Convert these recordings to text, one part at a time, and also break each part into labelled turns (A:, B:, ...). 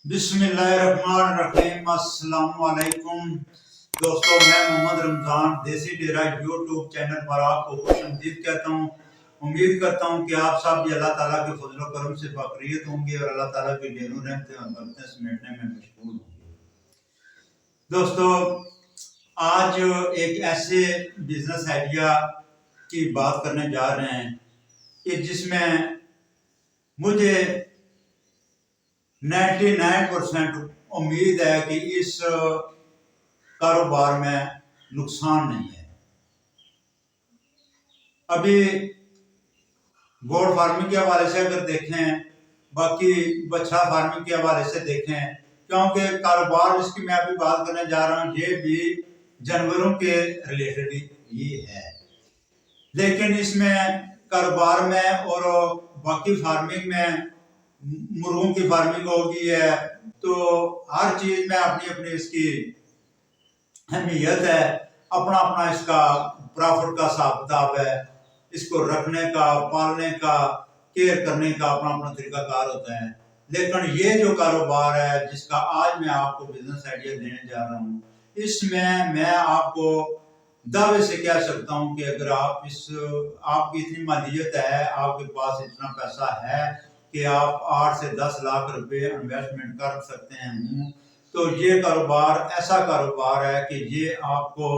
A: बिस्मिल्लाहिर्रहमानिर्रहीम। अस्सलाम वालेकुम दोस्तों, मैं मोहम्मद रमज़ान देसी डेरा यूट्यूब चैनल पर आपको खुशआमदीद कहता हूँ। उम्मीद करता हूँ कि आप सब भी अल्लाह ताला के फजल करम से बाखैरियत होंगे और अल्लाह ताला की ढेरों रहमतें और बरकतें समेटने में मशगूल होंगे। दोस्तों, आज एक ऐसे बिजनेस आइडिया की बात करने जा रहे हैं कि जिसमें मुझे 99% उम्मीद है कि इस कारोबार में नुकसान नहीं है। अभी गोट फार्मिंग के हवाले से अगर देखें, बाकी बछड़ा फार्मिंग के हवाले से देखें, क्योंकि कारोबार जिसकी मैं अभी बात करने जा रहा हूँ ये भी जानवरों के रिलेटेड ही है, लेकिन इसमें कारोबार में और बाकी फार्मिंग में मुर्गों की फार्मिंग होगी है, तो हर चीज में अपनी अपनी इसकी अहमियत है, अपना अपना इसका प्रॉफिट का हिसाब किताब है। इसको रखने का, पालने का, केयर करने का अपना अपना तरीकाकार होता है। लेकिन ये जो कारोबार है जिसका आज मैं आपको बिजनेस आइडिया देने जा रहा हूँ, इसमें मैं आपको दावे से कह सकता हूँ कि अगर आपकी इतनी मालियत है, आपके पास इतना पैसा है कि आप 8 से 10 लाख रुपए इन्वेस्टमेंट कर सकते हैं, तो ये कारोबार ऐसा कारोबार है कि ये आपको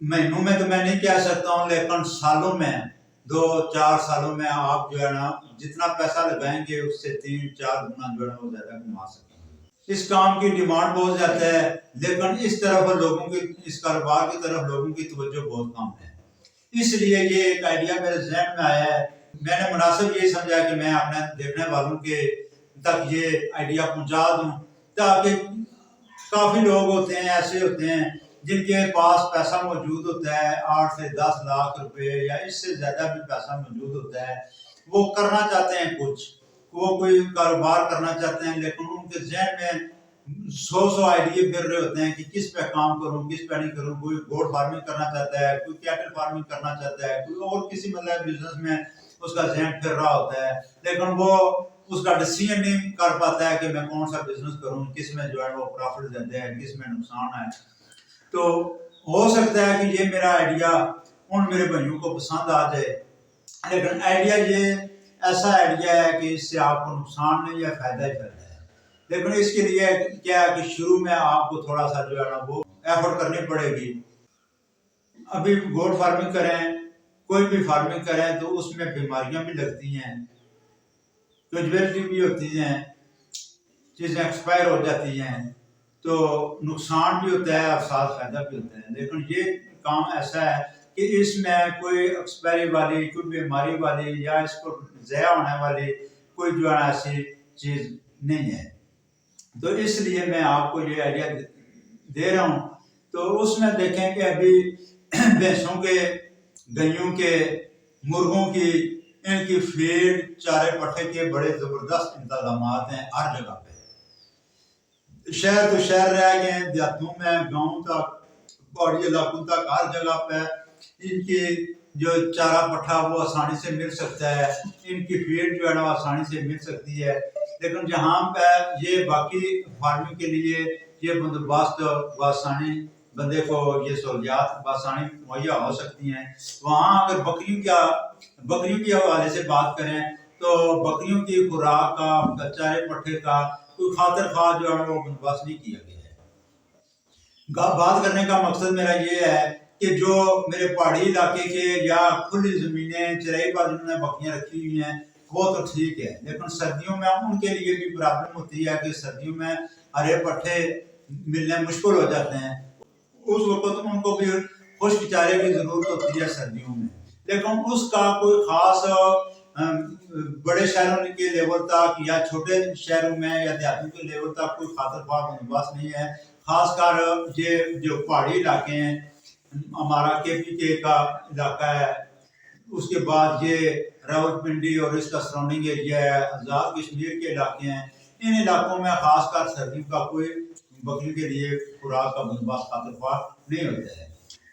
A: महीनों में तो मैं नहीं कह सकता हूँ, लेकिन सालों में 2-4 सालों में आप जो है ना जितना पैसा लगाएंगे उससे 3-4 गुना जो है वो ज्यादा कमा सकेंगे। इस काम की डिमांड बहुत ज्यादा है, लेकिन इस तरफ लोगों की, इस कारोबार की तरफ लोगों की तवज्जो बहुत कम है। इसलिए ये एक आइडिया मेरे जहन में आया है। मैंने मुनासिब ये समझा कि मैं अपने देखने वालों के तक ये आइडिया पहुंचा दूं, ताकि काफी लोग होते हैं, ऐसे होते हैं जिनके पास पैसा मौजूद होता है, 8 से 10 लाख रुपए या इससे ज्यादा भी पैसा मौजूद होता है। वो करना चाहते हैं कुछ, वो कोई कारोबार करना चाहते हैं, लेकिन उनके जहन में 100 आइडिया फिर रहे होते हैं कि किस पे काम करूं, किस पे नहीं करूं। कोई गोट फार्मिंग करना चाहता है, कोई कैटल फार्मिंग करना चाहता है, कोई और किसी मतलब बिजनेस में उसका जहन फिर रहा होता है, लेकिन वो उसका डिसीजन नहीं कर पाता है कि मैं कौन सा बिजनेस करूं, किस में जो है वो प्रॉफिट ज्यादा है, किस में नुकसान है। तो हो सकता है कि ये मेरा आइडिया उन मेरे भाइयों को पसंद आ जाए, लेकिन आइडिया ये ऐसा आइडिया है कि इससे आपको नुकसान नहीं है, फायदा ही फायदा है। लेकिन इसके लिए क्या है कि शुरू में आपको थोड़ा सा जो है ना वो एफर्ट करनी पड़ेगी। अभी गोट फार्मिंग करें, कोई भी फार्मिंग करें, तो उसमें बीमारियां भी लगती हैं, क्यूजबिलिटी भी होती हैं, चीजें एक्सपायर हो जाती हैं, तो नुकसान भी होता है और साथ फायदा भी होता है। लेकिन ये काम ऐसा है कि इसमें कोई एक्सपायरी वाली, कोई बीमारी वाली या इसको ज़या होने वाली कोई जो है ऐसी चीज नहीं है। तो इसलिए मैं आपको ये आइडिया दे रहा हूँ। तो उसमें देखें कि अभी भैंसों के, गैयों के, मुर्गों की, इनकी फीड, चारे पट्टे के बड़े जबरदस्त इंतजाम हैं हर जगह पे। शहर तो शहर रह गए, देहातों में, गाँव तक, पहाड़ी इलाकों तक, हर जगह पे इनकी जो चारा पट्टा वो आसानी से मिल सकता है, इनकी फीड जो है ना आसानी से मिल सकती है। लेकिन जहाँ पे ये बाकी फार्मिंग के लिए ये बंदोबस्त आसानी बंदे को, ये सहूलियात आसानी मुहैया हो सकती हैं, वहाँ अगर बकरियों के हवाले से बात करें तो बकरियों की खुराक का, चारे पट्टे का कोई खातर खा जो है वो बंदोबस्त नहीं किया गया है। बात करने का मकसद मेरा ये है कि जो मेरे पहाड़ी इलाके के या खुली जमीनें, चराई पर जिन्होंने बकरियां रखी हुई हैं वो तो ठीक है, लेकिन सर्दियों में उनके लिए भी प्रॉब्लम होती है कि सर्दियों में हरे पट्टे मिलने मुश्किल हो जाते हैं। उस वक्त उनको भी खुश्क चारे की जरूरत होती है सर्दियों में, लेकिन उसका कोई खास बड़े शहरों के लेवल तक या छोटे शहरों में या देहातों के लेवल तक कोई खातर ख्वाह बंदोबस्त नहीं है। खासकर ये जो पहाड़ी इलाके हैं, हमारा KPK का इलाका है, उसके बाद ये रावलपिंडी और इसका सराउंडिंग एरिया है, आजाद कश्मीर के इलाके हैं। इन इलाकों में खासकर सर्दियों का कोई बकरी के लिए खुराक का बंदोबस्त खातर ख्वाह नहीं होता है।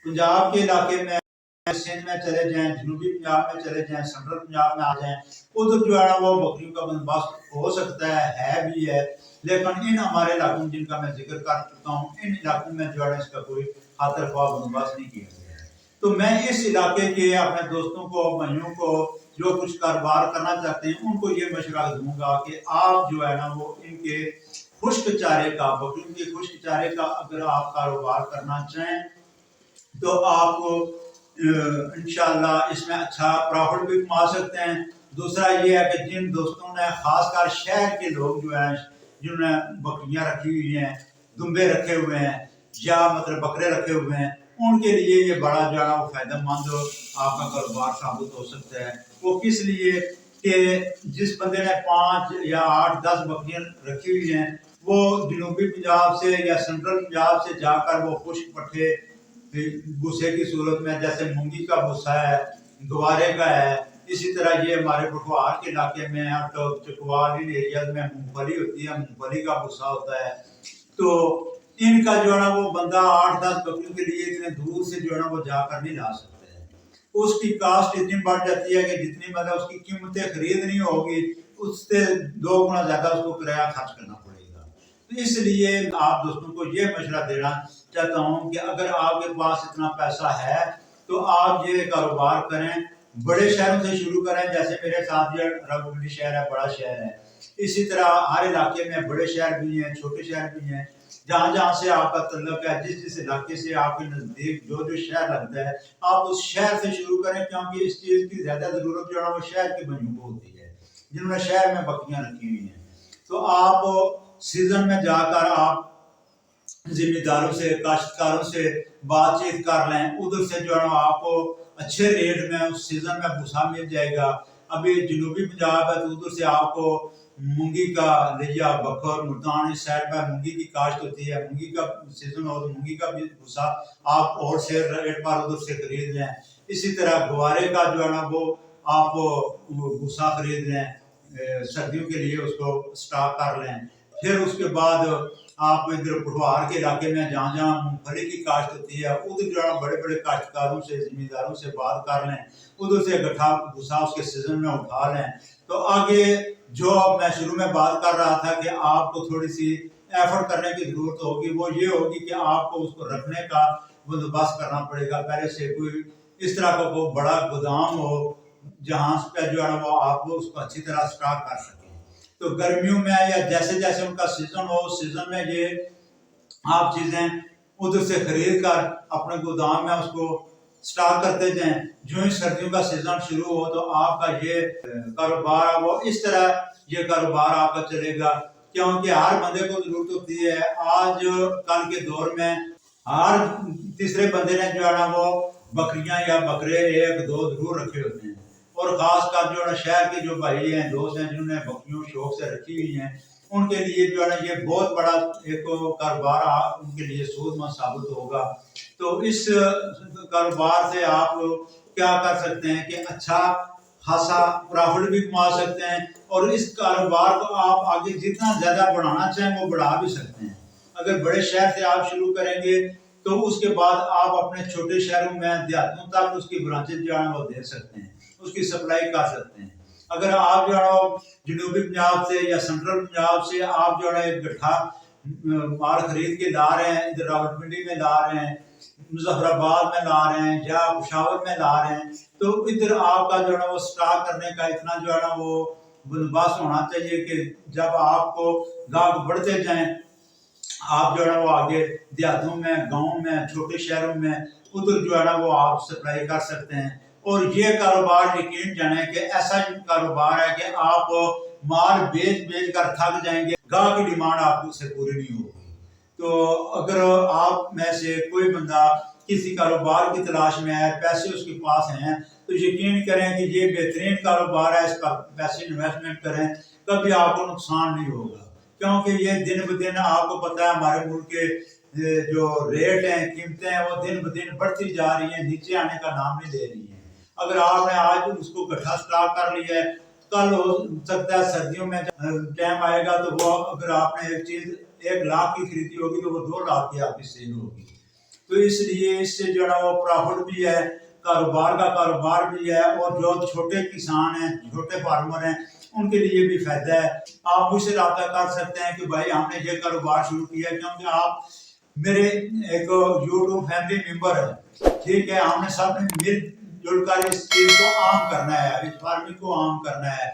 A: पंजाब के इलाके में सिंध में चले जाएं, जनूबी पंजाब में चले जाएं, सेंट्रल पंजाब में आ जाएं, उधर जो है ना वो बकरियों का बंदोबस्त हो सकता है भी है। लेकिन इन हमारे इलाकों में जिनका मैं जिक्र कर चुका हूँ, इन इलाकों में जो है ना इसका कोई खातिर ख्वाह बंदोबस्त नहीं किया गया है। तो मैं इस इलाके के अपने दोस्तों को, भाइयों को जो कुछ कारोबार करना चाहते हैं उनको ये मशवरा दूंगा कि आप जो है ना वो इनके खुश्क चारे का, बकरियों के खुश्क चारे का अगर आप कारोबार करना चाहें तो आप इंशाल्लाह इसमें अच्छा प्रॉफिट भी कमा सकते हैं। दूसरा ये है कि जिन दोस्तों ने खासकर शहर के लोग जो हैं जिन्होंने बकरियां रखी हुई हैं, दुम्बे रखे हुए हैं या मतलब बकरे रखे हुए हैं, उनके लिए ये बड़ा जो है वो फायदेमंद आपका कारोबार साबित हो सकता है। वो किस लिए कि जिस बंदे ने 5 या 8 10 बकरियां रखी हुई हैं, वो जनूबी पंजाब से या सेंट्रल पंजाब से जाकर वो खुश्क पट्टे भूसे की सूरत में, जैसे मूंगी का भूसा है, गवारे का है, इसी तरह ये हमारे पठवार के इलाके में चकवाल इन एरियाज में मूंगफली होती है, मूंगफली का भूसा होता है। तो इनका जो है ना वो बंदा 8-10 बकरियों के लिए इतने दूर से जो है ना वो जाकर नहीं ला सकते हैं। उसकी कास्ट इतनी बढ़ जाती है कि जितनी मतलब उसकी कीमतें खरीद नहीं होगी, उससे 2 गुना ज्यादा उसको किराया खर्च करना पड़ेगा। तो इसलिए आप दोस्तों को ये मशवरा देना चाहता हूँ कि अगर आपके पास इतना पैसा है तो आप ये कारोबार करें, बड़े शहरों से शुरू करें। जैसे मेरे साथ ये रावलपिंडी शहर है, बड़ा शहर है, इसी तरह हर इलाके में बड़े शहर भी हैं, छोटे शहर भी हैं। जहाँ जहाँ से आपका तल्लुक है, जिस जिस इलाके से आपके नजदीक जो जो शहर लगता है, आप उस शहर से शुरू करें, क्योंकि इस चीज की ज्यादा जरूरत जो है वो शहर के बच्चों को होती है जिन्होंने शहर में बकरियां रखी हुई हैं। तो आप सीजन में जाकर आप जिम्मेदारों से, काश्तकारों से बातचीत कर लें, उधर से जो है आपको अच्छे रेट में उस सीजन में भूसा मिल जाएगा। अभी जनूबी पंजाब है तो उधर से आपको मूंगी का लिया, बखर, मुल्तान इस साइड पर मूंगी की काश्त होती है, मूंगी का सीजन हो तो मूंगी का भी भूसा आप और से रेट पर उधर से खरीद लें। इसी तरह गवारे का जो है ना वो आप भूसा खरीद लें, सर्दियों के लिए उसको स्टॉक कर लें। फिर उसके बाद आप इधर पठवार के इलाके में जहाँ जहाँ मूंगफली की काश्त होती है, उधर जो है बड़े बड़े काश्तकारों से, जिम्मेदारों से बात कर लें, उधर से गठा भूसा उसके सीजन में उठा लें। तो आगे जो मैं शुरू में बात कर रहा था कि आपको थोड़ी सी एफर्ट करने की जरूरत होगी, वो ये होगी कि आपको उसको रखने का बंदोबस्त करना पड़ेगा। पहले से कोई इस तरह का कोई बड़ा गोदाम हो जहाँ पे जो है वो आप उसको अच्छी तरह स्टॉक कर सकें। तो गर्मियों में या जैसे जैसे उनका सीजन हो, उस सीजन में ये आप चीजें उधर से खरीद कर अपने गोदाम में उसको स्टॉक करते जाएं। जो ही सर्दियों का सीजन शुरू हो तो आपका ये कारोबार वो इस तरह ये कारोबार आपका चलेगा, क्योंकि हर बंदे को जरूरत होती है। आज कल के दौर में हर तीसरे बंदे ने जो है ना वो बकरियां या बकरे 1-2 जरूर रखे होते हैं। और खासकर जो है शहर के जो भाई हैं, दोस्त हैं, जिन्होंने बकरियों शौक से रखी हुई हैं, उनके लिए जो है ना ये बहुत बड़ा एक कारोबार उनके लिए सूदमंद साबित होगा। तो इस कारोबार से आप क्या कर सकते हैं कि अच्छा खासा प्रॉफिट भी कमा सकते हैं, और इस कारोबार को आप आगे जितना ज्यादा बढ़ाना चाहें वो बढ़ा भी सकते हैं। अगर बड़े शहर से आप शुरू करेंगे तो उसके बाद आप अपने छोटे शहरों में, देहातों तक उसकी ब्रांचेज जो है वो दे सकते हैं, उसकी सप्लाई कर सकते हैं। अगर आप जो है जनूबी पंजाब से या सेंट्रल पंजाब से आप जो है एक गट्ठा माल खरीद के ला रहे हैं, इधर रावलपिंडी में ला रहे हैं, मुजफ्फराबाद में ला रहे हैं या पेशावर में ला रहे हैं, तो इधर आपका जो है वो स्टॉक करने का इतना जो है ना वो बंदोबस्त होना चाहिए कि जब आपको गाहक बढ़ते जाएं, आप जो है वो आगे देहातों में, गाँव में, छोटे शहरों में उधर जो है ना वो आप सप्लाई कर सकते हैं। और ये कारोबार यकीन जाने कि ऐसा कारोबार है कि आप माल बेच बेच कर थक जाएंगे, गाहक की डिमांड आपको से पूरी नहीं होगी। तो अगर आप में से कोई बंदा किसी कारोबार की तलाश में है, पैसे उसके पास हैं, तो यकीन करें कि ये बेहतरीन कारोबार है, इस पर पैसे इन्वेस्टमेंट करें, कभी आपको नुकसान नहीं होगा। क्योंकि ये दिन ब दिन आपको पता है हमारे मुल्क के जो रेट हैं, कीमतें हैं, वो दिन ब दिन बढ़ती जा रही हैं, नीचे आने का नाम नहीं ले रही हैं। अगर आपने आज उसको इकट्ठा स्टॉक कर लिया है, कल हो सकता है सर्दियों में टाइम आएगा तो वो अगर आपने एक चीज 1 लाख की खरीदी होगी तो वो 2 लाख की आपकी सेल होगी। तो इसलिए इससे जो है वो प्रॉफिट भी है, कारोबार भी है, और जो छोटे किसान हैं, छोटे फार्मर हैं, उनके लिए भी फायदा है। आप मुझसे रब्ता कर सकते हैं कि भाई हमने ये कारोबार शुरू किया, क्योंकि आप मेरे एक यूट्यूब फैमिली मेंबर है, ठीक है। हमने सब मिल जुल कर इस चीज को आम करना है, इस फार्मिंग को आम करना है।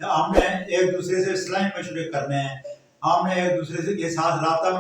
A: हमने एक दूसरे से सलाह मशवरे करने हैं, हमने एक दूसरे के साथ रब्ता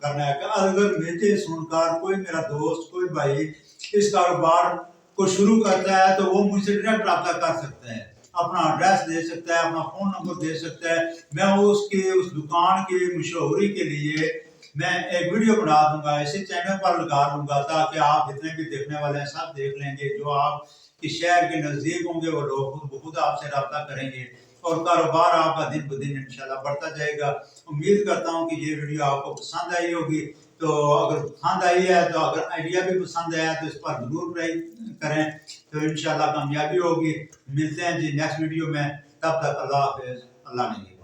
A: करना है कि अगर मुझे सुनकर कोई मेरा दोस्त, कोई भाई इस कारोबार को शुरू करता है तो वो मुझसे डायरेक्ट रब्ता कर सकता है, अपना एड्रेस दे सकता है, अपना फोन नंबर दे सकता है। मैं उसकी उस दुकान की मशहूरी के लिए मैं एक वीडियो बना दूंगा, इसी चैनल पर लगा दूंगा, ताकि आप जितने भी देखने वाले हैं सब देख लेंगे। जो आप कि शहर के नजदीक होंगे वो लोग खुद आपसे रब्ता करेंगे, और कारोबार आपका दिन ब दिन इंशाल्लाह बढ़ता जाएगा। उम्मीद करता हूँ कि ये वीडियो आपको पसंद आई होगी। तो अगर पसंद आई है, तो अगर आइडिया भी पसंद आया तो इस पर जरूर ट्राई करें, तो इंशाल्लाह कामयाबी होगी। मिलते हैं जी नेक्स्ट वीडियो में, तब तक अल्लाह हाफिज़, अल्लाह ने